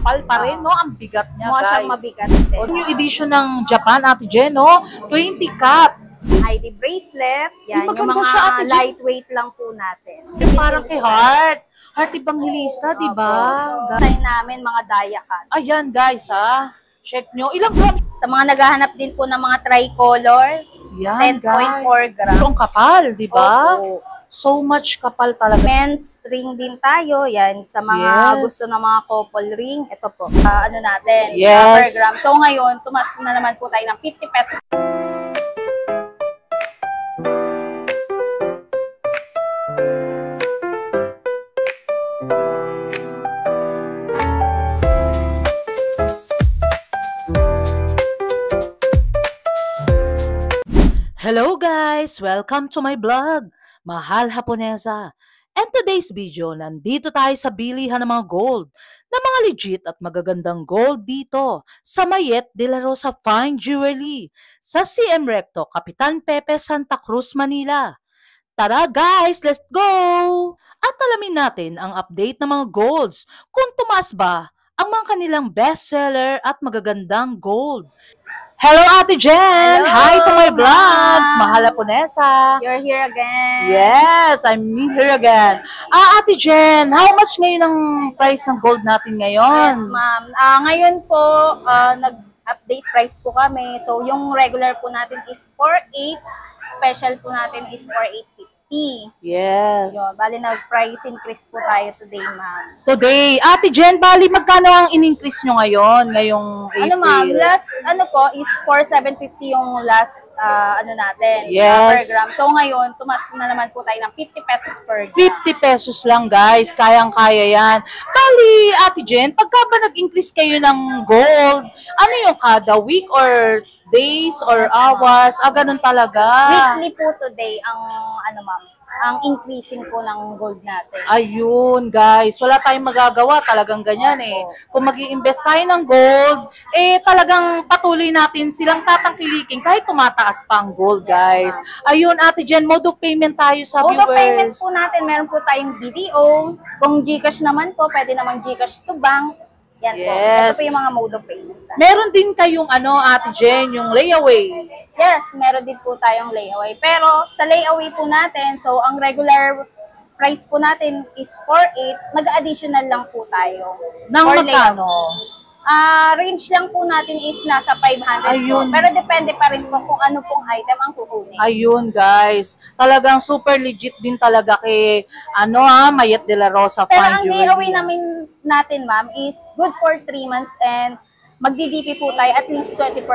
makapal pa rin, no? Ang bigat niya, Mukha guys. siyang mabigat din. O, yung edition ng Japan, Ate Jen, no? 20 cut. ID bracelet. Yan, yung maganda mga siya, Ate Jen. lightweight lang po natin. Yung parang kay Heart. Heart Evangelista, di ba? Sign namin mga diacat. Ayan, guys, ha? Check nyo. Ilang grams? Sa mga naghahanap din po ng mga tricolor, Yan, 10.4 grams. Pero ang kapal, di ba? Opo. So much kapal talaga. Men's ring din tayo. Yan, sa mga Yes. gusto ng mga couple ring. Ito po, ano natin, Yes. per gram. So ngayon, tumas na naman po tayo ng 50 pesos. Hello guys! Welcome to my vlog, Mahal Haponesa. And today's video, nandito tayo sa bilihan ng mga gold, na mga legit at magagandang gold dito sa Mayet de la Rosa Fine Jewelry sa CM Recto, Kapitan Pepe, Santa Cruz, Manila. Tara guys, let's go! At alamin natin ang update ng mga golds, kung tumaas ba ang mga kanilang bestseller at magagandang gold. Hello Ate Jen! Hello, Hi to my vlogs! ma'am. Mahal Haponesa! You're here again. Yes, I'm here again. Ate Jen, how much ngayon ang price ng gold natin ngayon? Yes, ma'am. Ngayon po, nag-update price po kami. So, yung regular po natin is 4.8. Special po natin is 4.850. Yes. Yun, bali nag-price increase po tayo today, ma'am. Today, Ate Jen, bali magkano ang in-increase nyo ngayon, ngayong April? Ano ma'am, last po is 4.750 yung last natin Yes. per gram. So ngayon, tumas na naman po tayo ng 50 pesos per gram. 50 pesos lang guys, kayang-kaya yan. Bali, Ate Jen, pagka ba nag-increase kayo ng gold, ano yung kada week or days or hours? Ganun talaga. Weekly po today ang ma'am, ang increasing po ng gold natin. Ayun, guys. Wala tayong magagawa. Talagang ganyan eh. Kung mag-i-invest tayo ng gold, talagang patuloy natin silang tatangkilikin kahit tumataas pa ang gold, guys. Ayun, Ate Jen, mode of payment tayo sa Mode viewers. of payment po natin, meron po tayong BDO. Kung GCash naman po, pwede naman GCash to bank. Yan po. Yes. Ito po yung mga mode of payment. Meron din kayong Ate Jen, yung layaway. Yes, meron din po tayong layaway. Pero sa layaway po natin, so ang regular price po natin is 4.8, mag-additional lang po tayo. Nang For magkano? Range lang po natin is nasa 500 Ayun. po. Pero depende pa rin po kung ano pong item ang kukunin. Ayun, guys. Talagang super legit din talaga kay Mayet de la Rosa Pero Fine ang Jewelry. layaway natin, ma'am, is good for 3 months and magdi-DP po tayo at least 20%.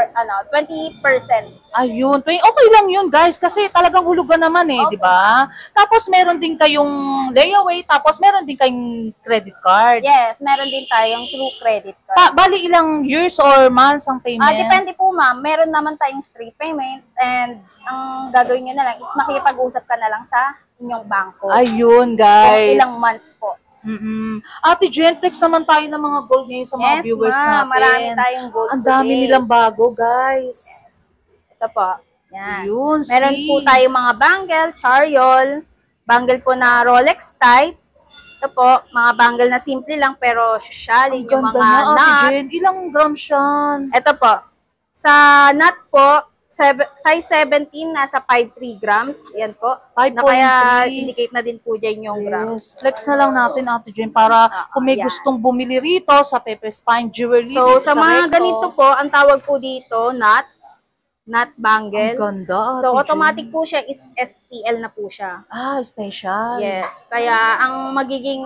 Ayun, okay lang yun guys kasi talagang hulugan naman di ba? Tapos meron din kayong layaway, tapos meron din kayong credit card. Yes, meron din tayong true credit card. Bali ilang years or months ang payment? Depende po ma'am, meron naman tayong straight payment and ang gagawin nyo na lang is makipag-usap ka na lang sa inyong bangko. Ayun Kung guys. ilang months po. Ate Jen, flex naman tayo ng mga gold ngayon sa mga viewers natin. Marami tayong gold Ang dami today. nilang bago guys. Ito po. Yan. Ayun, Meron po tayong mga bangle, chariol, bangle po na Rolex type. Ito po, mga bangle na simple lang pero socialin yung Ganda mga na, Ate nut. Jen. Ilang grams yan? Ito po, sa nut po, size 17, nasa 5.3 grams. Yan po. 5.3. Kaya indicate na din po dyan yung grams. Yes, flex na lang natin Ate Jen para kung may Yan. gustong bumili rito sa Pepe's Fine Jewelry. So, dito sa mga Recto. ganito po, ang tawag po dito, nut Ang bangle. ganda, Ate So, Jen. automatic po siya is SPL na po siya. Special. Yes. Kaya, ang magiging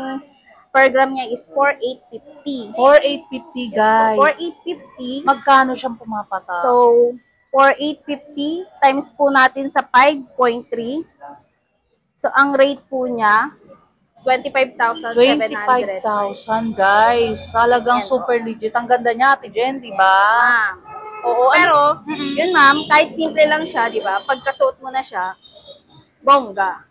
per gram niya is 4.850. 4,850 guys. 4.850. Magkano siyang pumapata? So, 4.850 times po natin sa 5.3. So, ang rate po niya, 25,700. 25,000 guys. Talagang super legit. Ang ganda niya, Ate Jen, di ba? Ma'am. Oo, Pero, yun ma'am, kahit simple lang siya, di ba? Pagkasuot mo na siya, bongga.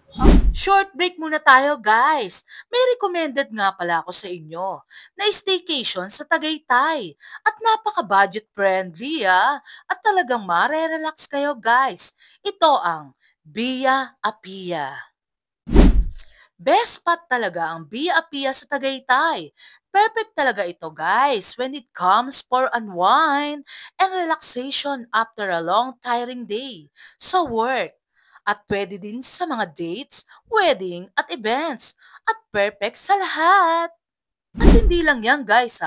Short break muna tayo guys. May recommended nga pala ako sa inyo na staycation sa Tagaytay. At napaka-budget friendly At talagang mare-relax kayo guys. Ito ang Via Apia. Best spot talaga ang Via Apia sa Tagaytay. Perfect talaga ito guys when it comes for unwind and relaxation after a long tiring day sa work. At pwede din sa mga dates, wedding at events. At perfect sa lahat. At hindi lang yan guys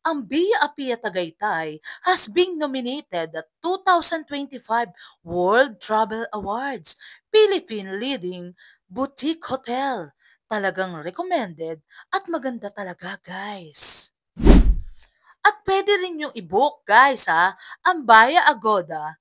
ang Via Apia Tagaytay has been nominated at 2025 World Travel Awards, Philippine Leading Boutique Hotel. Talagang recommended at maganda talaga guys. At pwede rin yung i-book guys ang Via Agoda,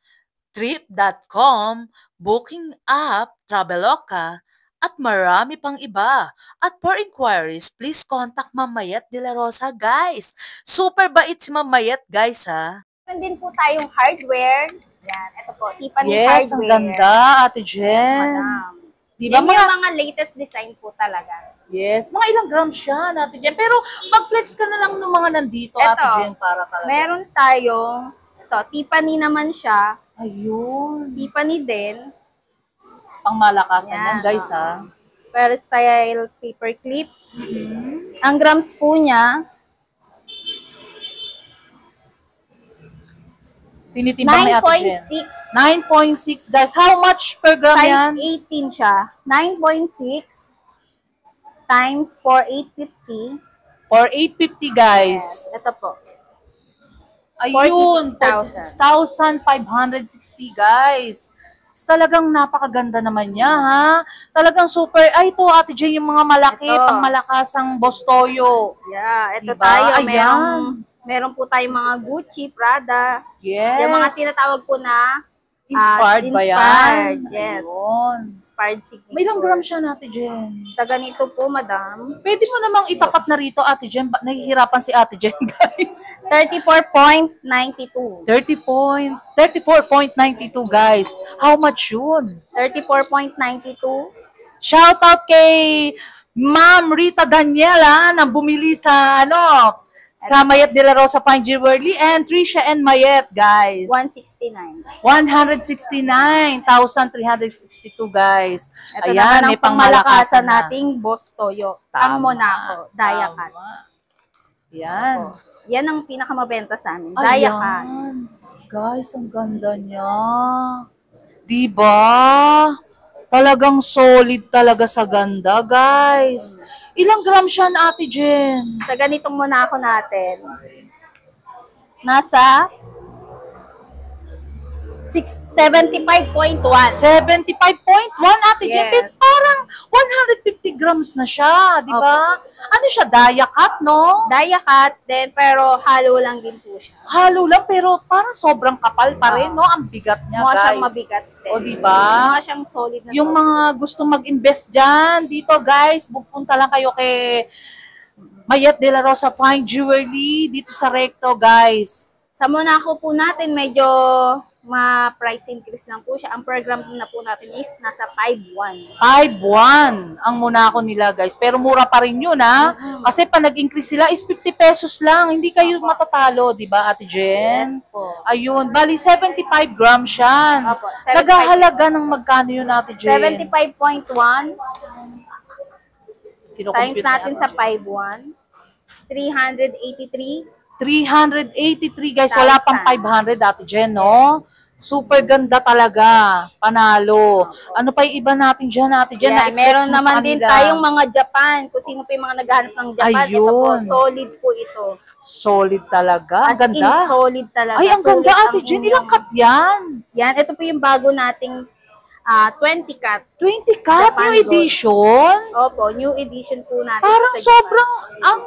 Trip.com, Booking App, Traveloka, at marami pang iba. At for inquiries, please contact Ma'am Mayet de la Rosa, guys. Super bait si Ma'am Mayet, guys, Meron din po tayong hardware. Yan, ito po, Tiffany Yes, hardware. ang ganda, Ate Yes, Jen. madam. Diba, Yan yung mga latest design po talaga. Yes, mga ilang grams siya, Ate Jen. Pero mag-flex ka na lang ng mga nandito, Ate Ito, Jen, para talaga. meron tayong, ito, Tiffany naman siya. Ayun. Tiffany din. Pang malakasan yan, Yan, guys, Pero style paper clip. Ang grams po niya, tinitimbang ni Ate Jen. 9.6. 9.6, guys. How much per gram yan? Size 18 siya. 9.6 times 4,850. For 850, guys. Ito po. Ayun, 46,000. 46,560, guys. Talagang napakaganda naman niya, Talagang super. Ay, ito, Ate Jane, yung mga malaki, Ito. pang malakasang Bostoyo. Yeah, ito Diba? tayo. Ayan. Meron po tayong mga Gucci, Prada. Yes. Yung mga tinatawag po na Inspired ba yan? inspired, yes. Ayun. inspired signature. May ilang gram siya, Ate Jen? Sa ganito po, madam. Pwede mo namang itapat na rito, Ate Jen. Nahihirapan si Ate Jen, guys. 34.92. 34.92, guys. How much yun? 34.92. Shout out kay Ma'am Rita Daniela na bumili sa sa Mayet de la Rosa Fine Jewelry and Trisha and Mayet, guys. 169. 169,362, guys. Ito Ayan, naman may ang pangmalakasan pangmalakasan na. nating Boss Toyo. Tama, Ang Monaco, Dayakat. tama. Yan. Yan ang pinakamabenta sa amin. Ayan. Dayakat. Guys, ang ganda niya. Diba? Talagang solid talaga sa ganda, guys. Ilang gram siya, Ate Jen? Sa ganitong Monaco natin, nasa 75.1. 75.1, Ate Jen. Yes. Parang 150 grams na siya, di ba? Ano siya, Dayakat, no? Dayakat din, pero halo lang din po siya. Halo lang, pero parang sobrang kapal pa rin, no? Ang bigat niya, Mukha guys. siyang mabigat din. O, di ba? Mukha siyang solid na Yung solid. mga gustong mag-invest dyan, dito guys, pupunta lang kayo kay Mayet de la Rosa Fine Jewelry, dito sa Recto, guys. Sa Monaco po natin, medyo ma-price increase lang po siya. Ang program na po natin is nasa 5.1. 5.1 ang Monaco nila, guys. Pero mura pa rin yun, Kasi pa nag-increase sila is 50 pesos lang. Hindi kayo matatalo, di ba, Ate Jen? Yes po. Ayun, bali 75 grams yan. Opo, 75. Nagahalaga ng magkano yun, Ate Jen? 75.1 times Kinocompute natin niya. sa 5.1, 383. 383, guys. Wala pang 500, Ate Jen, no? Super ganda talaga. Panalo. Ano pa yung iba natin dyan, Ate Jen? Yeah, Na-flex meron mo sa naman din kanila? tayong mga Japan. Kung sino pa yung mga naghahanap ng Japan, ito po, Ayun. solid po ito. Solid talaga. Ang As in, ganda. solid talaga. Ay, ang Solid ganda, Ate ang Jen. inyong- Ilang cut yan? Yan, ito po yung bago nating 20 cut. 20 cut? Japan New gold. edition? Opo, new edition po natin. Parang sa Japan. sobrang, ang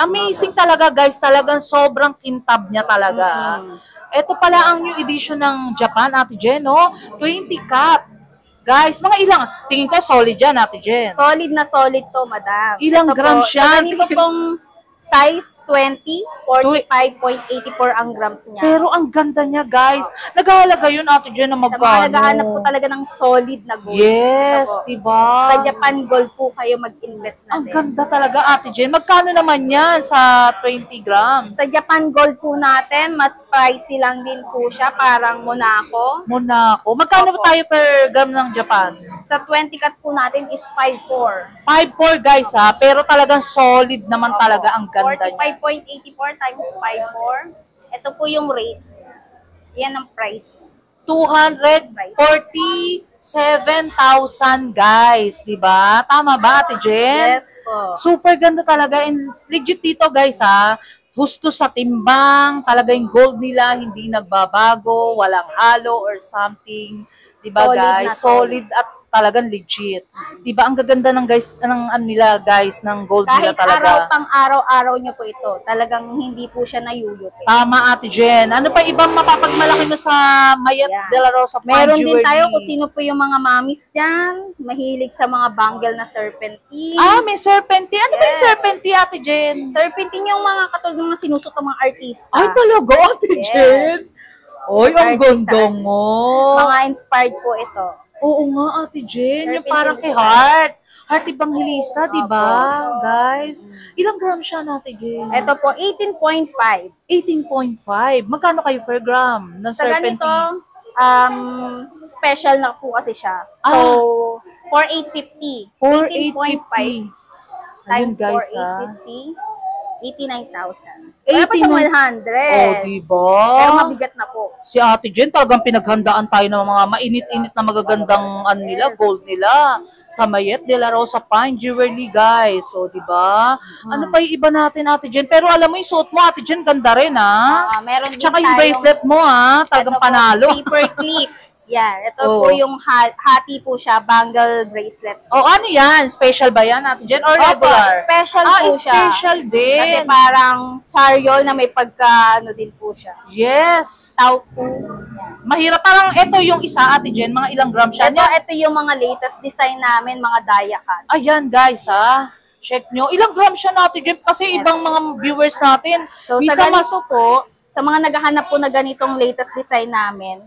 amazing talaga, guys. Talagang sobrang kintab niya talaga. Ito pala ang new edition ng Japan, Ate Jen, no? 20 cut. Guys, mga ilang, tingin ko solid yan, Ate Jen. Solid na solid to, madam. Ilang Ito grams po, yan? Sa ganito pong size 20, 45.84 ang grams niya. Pero ang ganda niya, guys. Naghahalaga yun, Ate Jen, na Sa mga magkano. naghahanap po talaga ng solid na gold. Yes, Ito po. diba? Sa Japan Gold po kayo mag-invest na Ang din. ganda talaga, Ate Jen. Magkano naman yan sa 20 grams? Sa Japan Gold po natin, mas pricey lang din po siya, parang Monaco. Monaco. Magkano Opo. tayo per gram ng Japan? Sa 20 cut po natin is 5.4. 5.4 guys ha, pero talagang solid naman talaga ang ganda niya. 45.84 times 5.4. Ito po yung rate. Yan ang price. 247,000 guys, di ba? Tama ba, Ate Jen? Yes po. Super ganda talaga and legit dito guys ha. Husto sa timbang, talaga yung gold nila hindi nagbabago, walang halo or something. 'Di ba guys? Solid at talagang legit. 'Di ba ang gaganda ng guys ng nila guys ng gold nila Kahit talaga. pang araw-araw nyo po ito, talagang hindi po siya nayuyuti. Tama, Ate Jen. Ano pa ibang mapapagmalaki mo sa Mayet Yan. de la Rosa Fine Meron din Jewelry? tayo kung sino po yung mga mamis dyan, mahilig sa mga bangle na serpentine. May serpentine. Ano ba yung Yes. serpentine, Ate Jen? Serpentine yung mga katulad ng mga sinusot ng mga artista. Ay, talaga, Ate Yes. Jen? Oy, ang Artista. ganda mo. Mga inspired po ito. Oo nga, Ate Jen. Yung Serpentine parang kay style. Heart. Heart Evangelista, di ba? Opo. Guys, ilang gram siya, Ate Jen? Ito po, 18.5. 18.5. Magkano kayo per gram ng Sa ganito, serpentine? special na po kasi siya. So, for 850. 4,850. Ayun Times guys, 4,850. 89,000. Wala pa siyang 100. Oh, diba? Pero mabigat na po. Si Ate Jen, talagang pinaghandaan tayo ng mga mainit-init na magagandang nila, gold nila. Sa Mayet de la Rosa Fine Jewelry, guys. So, di ba? Ano pa yung iba natin, Ate Jen? Pero alam mo, yung suot mo, Ate Jen, ganda rin, ha? Meron din Tsaka yung tayong- bracelet mo, ha? Talagang Ito po, panalo. paper clip. Yan. Ito Oh. po yung hati po siya, bangle bracelet. O, ano yan? Special ba yan, Ate Jen? Or regular? Special po siya. Special din. Kasi parang chariol na may pagka, din po siya. Yes. Tau po. Mahirap. Parang ito yung isa, Ate Jen. Mga ilang gram siya. Ito yung mga latest design namin, mga dia cut. Ayan, guys, ha? Check nyo. Ilang gram siya na, Ate Jen? Kasi ibang mga viewers natin. So, sa Minsan ganito po, sa mga naghahanap po na ganitong latest design namin,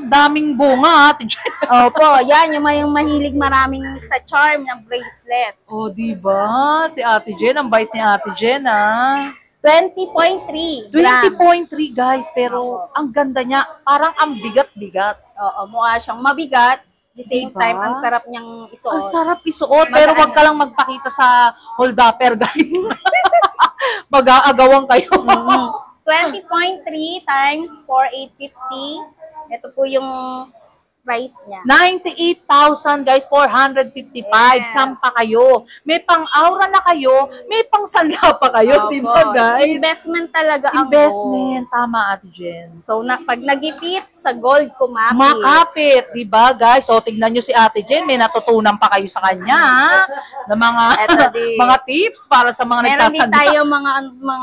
daming bunga, Ate Jen. opo, yan, yung mahilig maraming sa charm ng bracelet. O, diba? Si Ate Jen, ang bait ni Ate Jen, ha? 20.3 gram. 20.3, guys. Pero, ang ganda niya. Parang ang bigat-bigat. Oo, mukha siyang mabigat. The same Diba? time, ang sarap niyang isuot. Ang sarap isuot. Pero wag ka lang magpakita sa hold-upper, guys. Mag-aagawan kayo. 20.3 times 4,850. Ito po yung price niya. 98,000 guys, 455. Yes. Sampa kayo. May pang-aura na kayo, may pang-sanla pa kayo, Opo. di ba guys? Investment talaga ang Investment. Tama, Ate Jen. So, pag nagipit sa gold, kumapit. Makapit, di ba guys? So, tignan nyo si Ate Jen, may natutunan pa kayo sa kanya, ha? Na mga, Eto din. mga tips para sa mga Meron din nagsasanda. tayo mga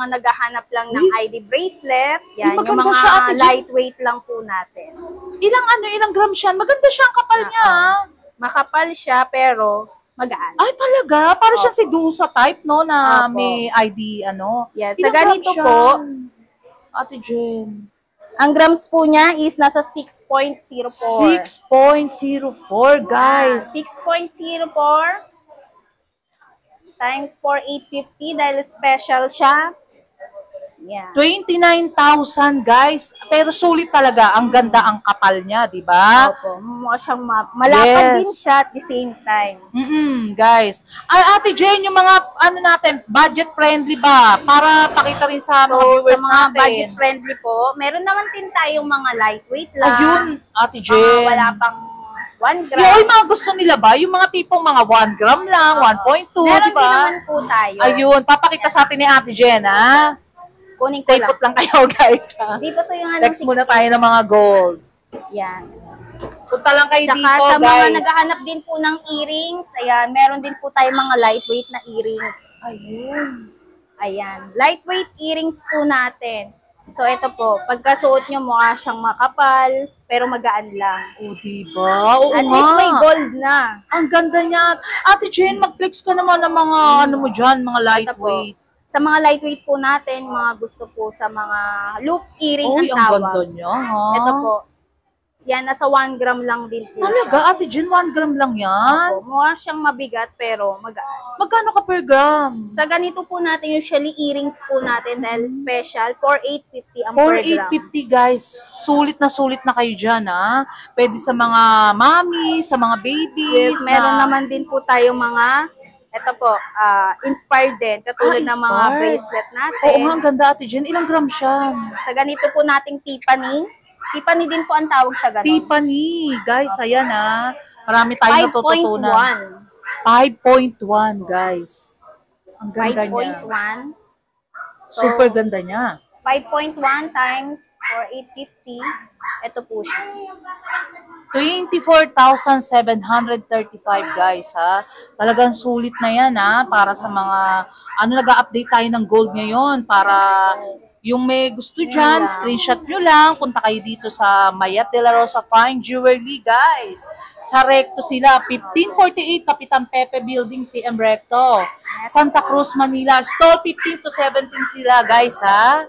naghahanap lang ng ID bracelet. Yan, yung maganda mga siya, Ate Jen. lightweight lang po natin. Ilang gram siya? Maganda siya ang kapal niya, ha? Makapal siya, pero magaan. Ay, talaga? Para siya Opo. si Dusa type, no? Na Opo. may ID, ano? Yes. Sa Ilang gram ganito siya? po, Ate Jen. ang grams po niya is nasa 6.04. 6.04, guys. 6.04 times 4,850 dahil special siya. Yeah. 29,000, guys. Pero sulit talaga. Ang ganda ang kapal niya, di ba? Opo. Mukha siyang malapad din Yes. siya at the same time. Guys. Ay, Ate Jane, yung mga, natin, budget-friendly ba? Para pakita rin sa mga So, sa viewers mga natin. budget friendly po, meron naman din tayong mga lightweight lang. Ayun, Ate Mga Jane. wala pang 1 gram. Yung mga gusto nila ba? Yung mga tipong mga 1 gram lang, 1.2, Meron di din ba? naman po tayo. Ayun, papakita sa atin ni Ate Jen, ha? Kunin ko Stay lang. put lang kayo, guys, ha? Di pa so yung Text muna tayo ng mga gold. Yan. Punta lang kayo Tsaka dito, sa mga guys. naghahanap din po ng earrings, ayan, meron din po tayo mga lightweight na earrings. Ayun. Ayan. Lightweight earrings po natin. So, ito po. Pagkasuot nyo, mukha siyang makapal, pero magaan lang. O, diba? Oo At nga. least may gold na. Ang ganda niya. Ate Jen, mag-flex ka naman ng mga, ano mo dyan, mga Ito po. lightweight. Sa mga lightweight po natin, mga gusto po sa mga loop earring Uy, ang ang tawag. ganda niya, ha? Ito po. Yan, nasa 1 gram lang din po Talaga, Ate Jen, 1 gram lang yan? Opo, mukha siyang mabigat pero magaan. Magkano ka per gram? Sa ganito po natin, usually earrings po natin dahil special, 4,850 ang For per gram. 850 guys, sulit na kayo dyan ha. Pwede sa mga mommy, sa mga babies. Yes, meron naman din po tayong mga, ito po, inspired din, katulad ng mga inspired. bracelet natin. Oo nga, ang ganda Ate Jen. Ilang gram siya? Sa ganito po nating Tiffany. Tiffany din po ang tawag sa ganito. Tiffany. Guys, ayan ha. Marami tayong natututunan. 5.1 guys. Ang ganda niya. 5.1. Super ganda niya. 5.1 times 4,850. Ito po siya. 24,735 guys ha. Talagang sulit na yan ha. Para sa mga, nag-update tayo ng gold ngayon. Para yung may gusto dyan, screenshot nyo lang. Punta kayo dito sa Mayat de la Rosa Fine Jewelry guys. Sa Recto sila. 1548 Kapitan Pepe Building, CM Recto. Santa Cruz, Manila. Stall 15 to 17 sila guys ha.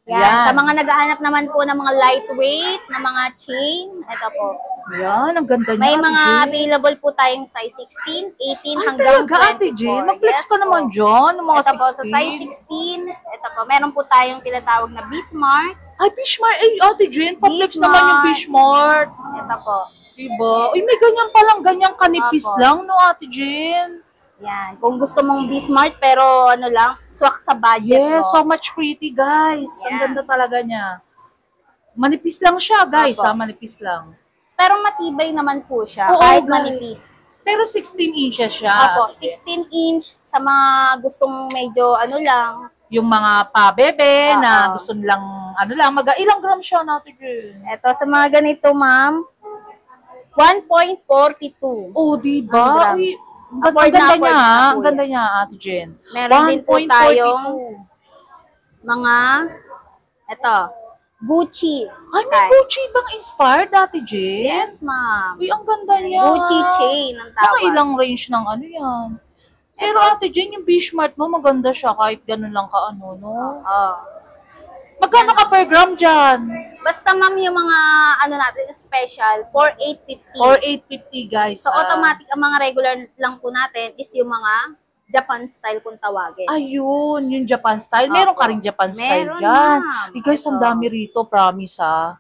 Yan. Sa mga naghahanap naman po ng mga lightweight, na mga chain, ito po. Yan, ang ganda niya. May mga available po tayong size 16, 18 hanggang 24. Ate Jen, mag-flex ka naman dyan, ng mga ito 16. Po, sa size 16, ito po, meron po tayong tinatawag na Bismarck. Ay, Bishmart. Ay, Ate Jen, pa-flex naman yung Bishmart. Ito po. Diba? Uy, may ganyan palang, ganyang kanipis lang, no, Ate Jen? Yan. Kung gusto mong Bismarck, pero ano lang, swak sa budget Yes, mo. so much pretty, guys. Ang ganda talaga niya. Manipis lang siya, guys, ha? Manipis lang. Pero matibay naman po siya, Oo, kahit guys. manipis. Pero 16 inches siya. Opo, 16 inch sa mga gustong medyo ano lang. Yung mga pa-bebe na Oo. gusto nilang, ilang gram siya, Ate Jen? Ito, sa mga ganito, ma'am, 1.42. Oh, diba? Ang Uy, ang Afford ganda na niya, afford ha? na po Ang ganda niya, Ate Jen. Meron din po 1.42. tayong mga, ito, Gucci. Ay, may Gucci bang inspired, Ate Jen? Yes, ma'am. Uy, ang ganda niya. Gucci chain ang Mga tawag. ilang range ng ano yan. Pero Ate Jen, yung Bishmart mo, maganda siya kahit ganun lang ka no? Oo. Magkano ka per gram dyan? Basta ma'am yung mga ano natin special 4,850. Or 850 guys. So automatic ang mga regular lang po natin is yung mga Japan style kung tawagin. Ayun, yung Japan style. Meron ka rin Japan style Meron, dyan. ma'am. Guys, ang Ito. dami rito, promise ha.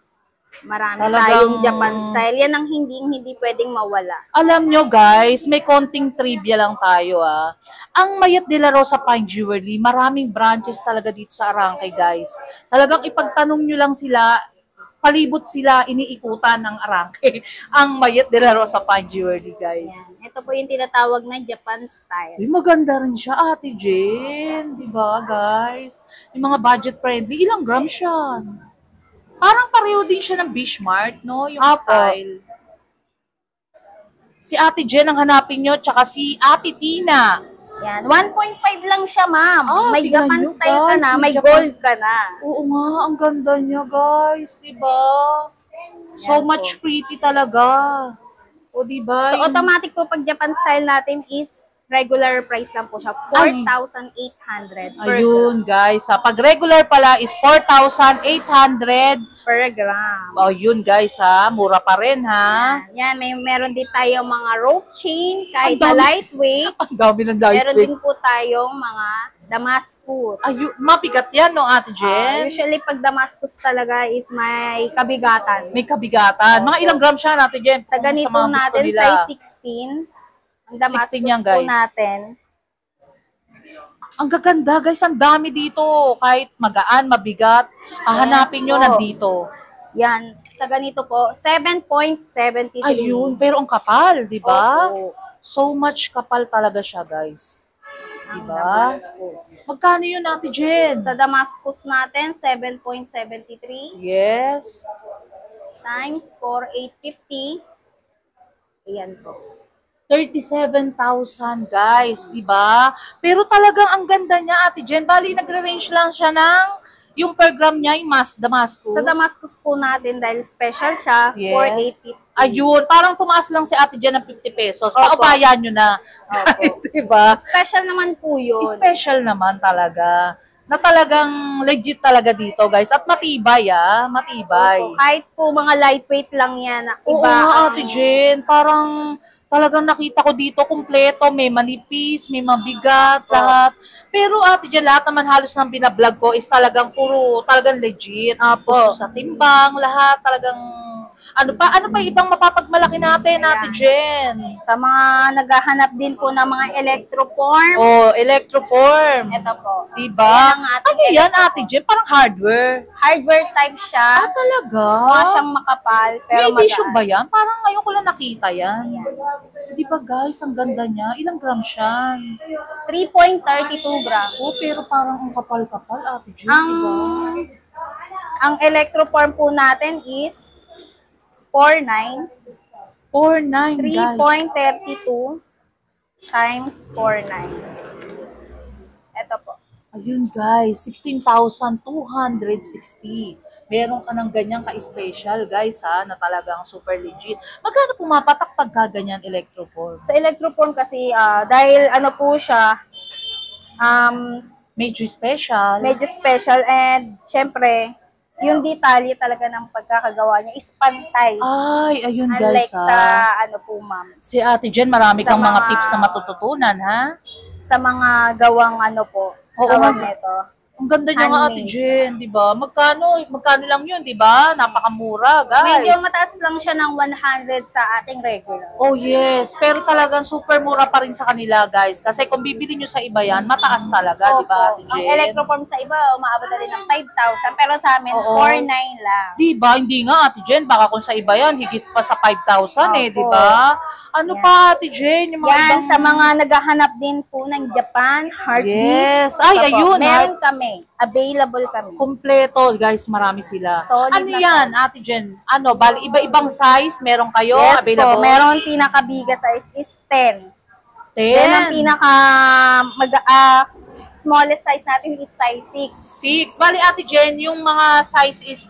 Marami Talagang- tayong Japan style. Yan ang hindi pwedeng mawala. Alam nyo guys, may konting trivia lang tayo ah. Ang Mayat de la Rosa Fine Jewelry, maraming branches talaga dito sa Arangkay guys. Talagang ipagtanong nyo lang sila, palibot sila, iniikutan ng Arangkay. Ang Mayat de la Rosa Fine Jewelry guys. Yan. Ito po yung tinatawag na Japan style. Uy, maganda rin siya, Ate Jen. Diba guys? Yung mga budget friendly, ilang gram siya? Parang pareho din siya ng Bishmart, no? Yung Apo. style. Si Ate Jen ang hanapin nyo, tsaka si Ate Tina. Yan. 1.5 lang siya, ma'am. May tingnan Japan nyo, style ka guys. na, May may Japan- gold ka na. Oo nga, ang ganda niya, guys. Diba? So Yan much po. pretty talaga. O diba? So automatic po pag Japan style natin is regular price lang po siya. 4,800 per Ayun, guys. Pag regular pala is 4,800. per gram. O, yun, guys, ha. Mura pa rin, ha. Yan, meron din tayong mga rope chain, kahit Ang na dami. lightweight. Ang dami ng Meron lightweight. din po tayong mga Damascus. Ayun, mabigat yan, no, Ate Jen? Usually, pag Damascus talaga is may kabigatan. May kabigatan. Mga ilang gram siya, Ate Jen? Sa Kung ganito mga gusto natin, nila. size 16, ang Damascus 16 yan, po guys. natin. Ang gaganda, guys. Ang dami dito. Kahit magaan, mabigat. Hahanapin nyo, po. nandito. Yan, sa ganito po, 7.73. Ayun, pero ang kapal, di ba? Opo. So much kapal talaga siya, guys. Ang Diba? Damascus. Magkano yun, Ate Jen? Sa Damascus natin, 7.73 Yes. times 4,850. Ayan po. 37,000, guys, di ba? Pero talagang ang ganda niya, Ate Jen. Bali, nagre-range lang siya ng yung per gram niya, yung Damascus. Sa Damascus po natin, dahil special siya, Yes. 4,850. Ayun, parang tumaas lang si Ate Jen ng 50 pesos. Opo. Paubayan nyo na. Opo. Guys, di ba? Special naman po yun. Special naman talaga. na talagang legit talaga dito, guys. At matibay, matibay. Opo, kahit po mga lightweight lang yan. Oo Iba nga, ang Ate Jen. Parang talagang nakita ko dito kumpleto. May manipis, may mabigat, lahat. Pero Ate Jen, lahat naman halos ng binablog ko is talagang talagang legit. Opo. Puso sa timbang, lahat talagang ano pa ibang mapapagmalaki natin, Ate Jen? Sa mga naghahanap din po ng mga electroform, Oh, electroform. ito po. Diba? Ayan ang ating Ano yan, Ate Jen? Parang hardware. Hardware type siya. Talaga? Mukha siyang makapal, pero May edition magaan. ba yan? Parang ngayon ko lang nakita yan. Di ba guys, ang ganda niya. Ilang grams siya? 3.32 grams. Oh, pero parang ang kapal-kapal, Ate Jen, Ang, diba? ang electroform po natin is 49, 4.9, guys. 3.32 times 49. Ito po. Ayun guys, 16,260. Meron ka ng ganyang ka-special guys na talagang super legit. Magkano pumapatak pagka ganyan electroform? Sa electroform kasi, dahil ano po siya, Medyo special. medyo special and syempre, yung detalye talaga ng pagkakagawa niya is pantay. Ay, ayun Unlike guys sa ano po ma'am, Si Ate Jen, marami Sa kang mga mga- tips na matututunan, ha? sa mga gawang ano po, Oo, tawag ma'am. nito. Ang ganda niya nga, Ate Handmade. Jen, di ba? Magkano lang yun, di ba? Napakamura, guys. Medyo mataas lang siya ng 100 sa ating regular. Oh yes, pero talagang super mura pa rin sa kanila, guys. Kasi kung bibili nyo sa iba yan, mataas talaga, di ba, Ate Opo. Ang Jen? electroform sa iba, umaabot na rin ng 5,000. Pero sa amin, Oo. 4,900 lang. Di ba? Hindi nga, Ate Jen. Baka kung sa iba yan, higit pa sa 5,000 Opo. di ba? Ano Yan. pa, Ate Jen? Yung mga Yan, ibang... sa mga naghahanap din po ng Japan, hard Yes. disk. Ay, Opo, ayun, meron kami. Available kami. Kompleto, guys. Marami sila. Solid Ano na yan, Ate Jen? Ano, bali, iba-ibang size meron kayo Yes available? po, meron pinaka-biga size is 10. 10. Then, ang pinaka smallest size natin is size 6. 6. Bali, Ate Jen, yung mga size is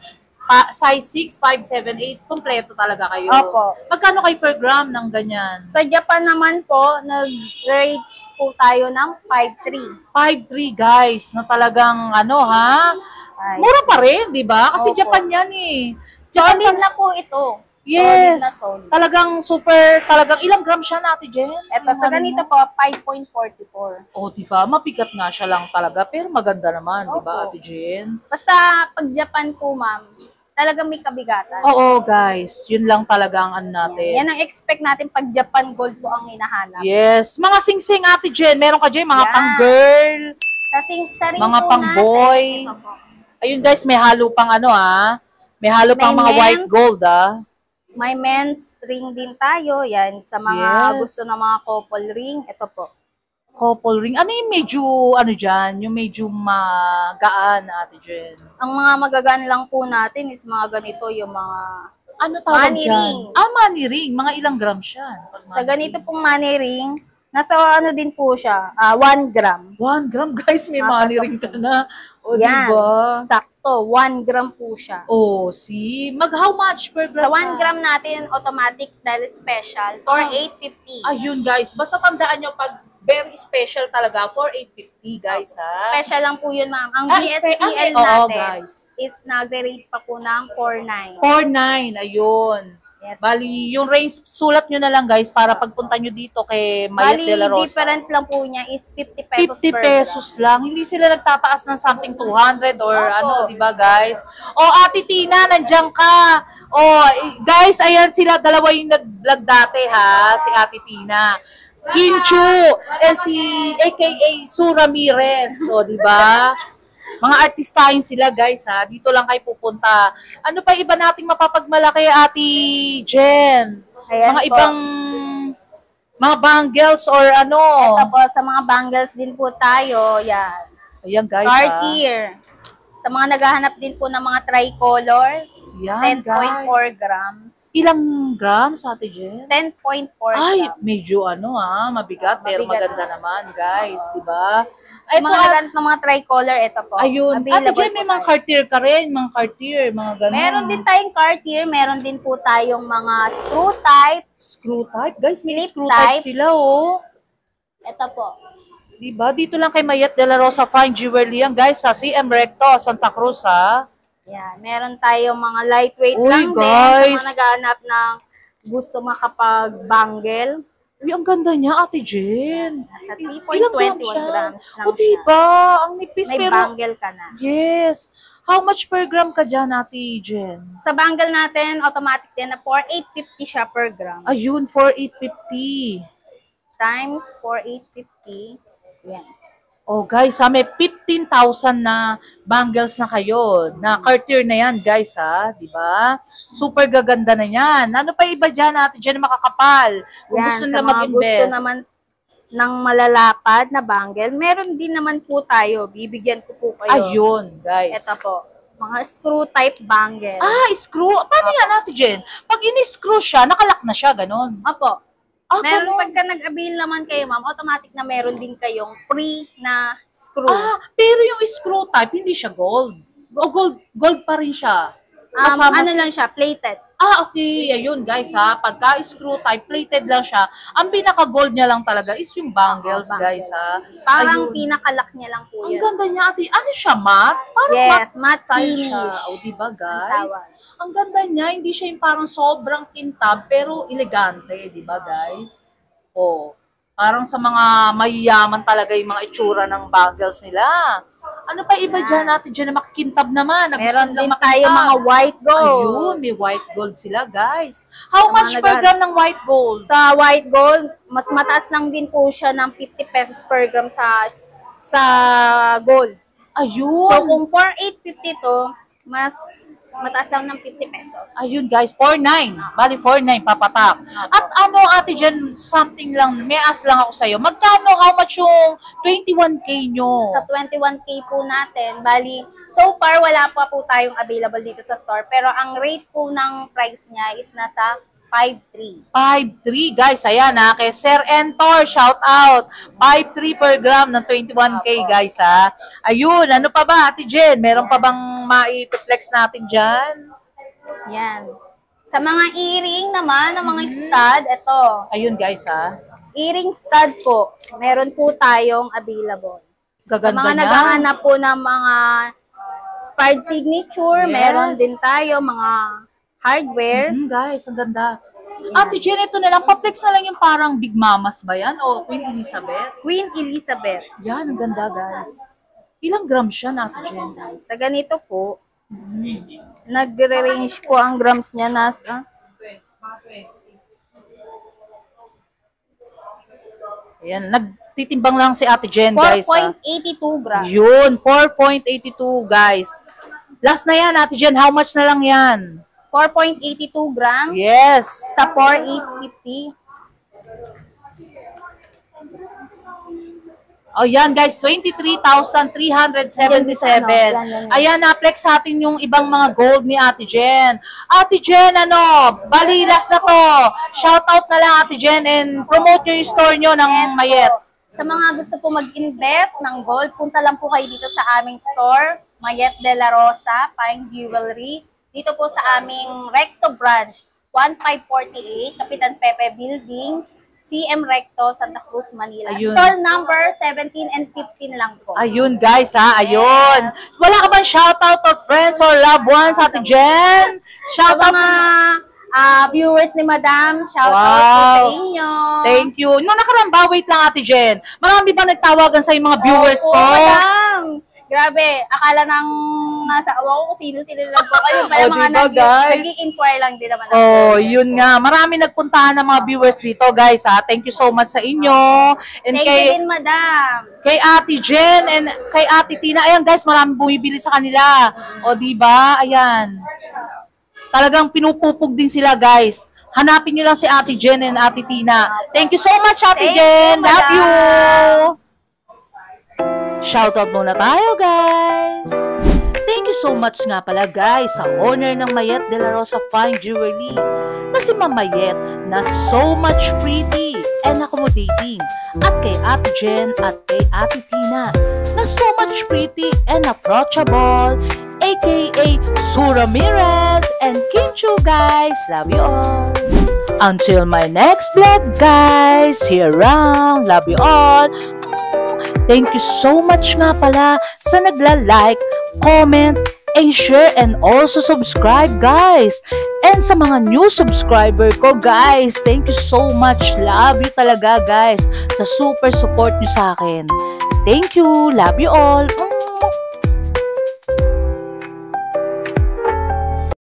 size 6, 5, 7, 8. Kompleto talaga kayo. Opo. Magkano kayo per gram ng ganyan? Sa Japan naman po, nag-rate po tayo ng 5.3. 5.3 guys, na talagang ano Ay. mura pa rin, di ba? Kasi Opo. Japan yan eh. Solid na po ito. Yes. Solid na solid. Talagang ilang gram siya na, Ate Jen? Ito, sa ganito po, 5.44. Oh, di ba? Mabigat nga siya lang talaga, pero maganda naman, di ba, Opo. Ate Jen? Basta, pag Japan po, ma'am, talagang may kabigatan. Oo, guys. Yun lang talaga ang ano natin. Yan ang expect natin pag Japan Gold po ang hinahanap. Yes. Mga sing-sing, Ate Jen. Meron ka dyan, mga Yan. pang-girl. Sa ring Mga po pang-boy. natin, ito po. Ayun, guys, may halo pang May halo pang May mga white men's. gold, May men's ring din tayo. Yan, sa mga Yes. gusto ng mga couple ring, ito po. Couple ring. Ano yung medyo, dyan? Yung medyo magaan, Ate Jen? Ang mga magagaan lang po natin is mga ganito, yung mga... Ano tawag Money dyan? ring. Money ring. Mga ilang grams siya? Sa ganito pong money ring, nasa ano din po siya, 1 gram. 1 gram, guys. May money ring ka na. O, Yan. diba? Sakto, 1 gram po siya. Oh, see? How much per gram? Sa 1 gram natin, automatic dahil special, for 850. Ayun, guys. Basta tandaan nyo, pag very special talaga, for 850, guys, Special lang po yun, ma'am. Ang SPL GSPL oo, natin guys. is nagre-rate pa po ng 4.9. 4.9, ayun. Yes. Bali, yung range, sulat nyo na lang, guys, para pagpunta nyo dito kay Mayet Bali, de la Rosa. different lang po niya is 50 pesos 50 per pesos gram. lang. Hindi sila nagtataas ng something 200 or Opo. di ba guys? Ate Tina, nandiyan ka. Guys, ayan sila, dalawa yung nag-vlog dati si Ate Tina. Kinchu, and si aka Su Ramirez. Di ba? Mga artistahin sila, guys, Dito lang kayo pupunta. Ano pa iba nating mapapagmalaki, Ate Jen? Ayan Mga po. ibang mga bangles or ano? Ito po, sa mga bangles din po tayo, yan. Ayan, guys, Cartier. Sa mga naghahanap din po ng mga tricolor, Yan, 10.4 guys. grams. Ilang grams, Ate Jen? 10.4 Ay, grams. medyo mabigat, pero Mabigat. maganda naman, guys, di ba? Ay, Yung mga naghahanap ng mga tricolor, ito po. ayun. Ate Available Jen, may po mga tayo. Cartier ka rin, mga Cartier, mga ganun. Meron din tayong Cartier, meron din po tayong mga screw type. Screw type? Guys, may Clip screw type type. sila, Ito po. Diba? Dito lang kay Mayet de la Rosa Fine Jewelry yan, guys, sa CM Recto, Santa Cruz, ha? Yan, meron tayong mga lightweight Uy, lang din sa guys. mga naghahanap ng gusto makapag-bangle. Uy, ang ganda niya, Ate Jen. Nasa Ilang 3.21 siya? grams lang O, diba? Ang nipis, siya. May pero... bangle ka na. Yes. How much per gram ka dyan, Ate Jen? Sa bangle natin, automatic din na 4,850 siya per gram. Ayun, 4,850. Times 4,850. Yan. Oh, guys, ha, may 15,000 na bangles na kayo. Na Cartier na yan, guys, ha? Diba? Super gaganda na yan. Ano pa iba dyan, Ate Jen, makakapal? Kung Yan, gusto sa nila mga mag-invest. gusto naman ng malalapad na bangle, meron din naman po tayo. Bibigyan ko po kayo. Ayun, guys. Ito po. Mga screw type bangle. Ah, screw. Paano yan, Ate Jen? Pag in-screw siya, nakalock na siya, ganun. Opo. Ah, Meron ganun. pagka nag-avail naman kayo, ma'am, automatic na meron din kayong free na screw. Ah, pero yung screw type, hindi siya gold. O gold pa rin siya. Kasama Ano lang siya, plated. Ah, okay. Ayun, guys, ha. Pagka screw type, plated lang siya. Ang pinaka-gold niya lang talaga is yung bangles, Oo, guys, ha. Parang Ayun. pinakalock niya lang po Ang yun. ganda niya, ate. Ano siya, matte? Parang Yes, matte matte style finish. siya. O, diba, Ang guys? tawag. Ang ganda niya. Hindi siya yung parang sobrang kintab, pero elegante, diba, guys? O, parang sa mga mayayaman talaga yung mga itsura ng bangles nila. Ano pa iba dyan, ate, dyan na makikintab naman? Meron din tayo mga white gold. Ayun, may white gold sila, guys. How Sa much mga per gram ng white gold? Sa white gold, mas mataas lang din po siya ng 50 pesos per gram sa gold. Ayun. So kung 4,850 to, mas mataas lang ng 50 pesos. Ayun, guys, 4,900. Bali, 4,900 papatak. At ano, ate dyan, something lang, may ask lang ako sa'yo. Magkano, how much yung 21K nyo? Sa 21K po natin, bali, so far wala pa po tayong available dito sa store. Pero ang rate po ng price niya is nasa 5,300. 5,300, guys. Ayan, ha. Kay Sir Entor, shout out. 5,300 per gram ng 21K, guys, ha. Ayun, ano pa ba, ate Jen? Meron pa bang mai-flex natin dyan? Yan. Sa mga earring naman, ng mga stud, ito. Ayun, guys, ha. Earring stud po, meron po tayong available. Sa Gaganda mga niya. naghahanap po ng mga Spard signature, Yes. meron din tayo mga hardware. Guys, ang ganda. Ate Jen, ito na lang. Pa-flex na lang yung parang Big Mamas ba yan? O Queen Elizabeth? Queen Elizabeth. Yan, ang ganda, guys. Ilang grams siya, Ate Jen? Sa ganito po, nagre-range po ang grams niya nasa Ayan, nagtitimbang lang si Ate Jen, guys. 4.82 grams. Yun, 4.82, guys. Last na yan, Ate Jen. How much na lang yan? 4.82 grams Yes. sa 4,850. Oh, yan, guys. 23,377. Yan. Ayan, na-flex sa atin yung ibang mga gold ni Ate Jen. Ate Jen, bali, last na to. Shout out na lang, Ate Jen, and promote nyo yung store nyo ng Yes Mayet. po. Sa mga gusto po mag-invest ng gold, punta lang po kayo dito sa aming store, Mayet de la Rosa Fine Jewelry. Dito po sa aming Recto branch, 1548, Kapitan Pepe Building, CM Recto, Santa Cruz, Manila. Ayun. Stall number 17 and 15 lang po. Ayun, guys, ha? Ayun. Wala ka bang shoutout to friends or loved ones, Ate Jen? Sa Shoutout mga viewers ni Madam, shout out po Wow. sa inyo. Thank you. Nung nakaraan ba, wait lang, Ate Jen. Marami ba nagtawagan sa mga viewers Opo, ko? Madam. Grabe, akala nang nasa awa ko kung sino-sino lang po kayo. Pala Oh, mga diba, guys? nag-i-inquire lang din naman. Oh, yun nga. Marami nagpuntahan ng mga viewers dito, guys, ha? Thank you so much sa inyo. And Thank kay, you din, Madam. kay Ate Jen and kay Ate Tina. Ayan, guys, marami bumibili sa kanila. O, diba? Ayan. Talagang pinupupog din sila, guys. Hanapin nyo lang si Ate Jen and Ate Tina. Thank you so much, Ate Thank Jen. you, Love you. Madam. Shoutout muna tayo, guys! Thank you so much nga pala, guys, sa owner ng Mayet de la Rosa Fine Jewelry na si Ma'am Mayet na so much pretty and accommodating, at kay Ate Jen at kay Ate Tina na so much pretty and approachable, aka Sue Ramirez and Kim Chu, guys. Love you all! Until my next vlog, guys, see you around. Love you all. Thank you so much nga pala sa nagla-like, comment, and share and also subscribe guys. And sa mga new subscriber ko guys, thank you so much. Love you talaga guys sa super support nyo sa akin. Thank you. Love you all.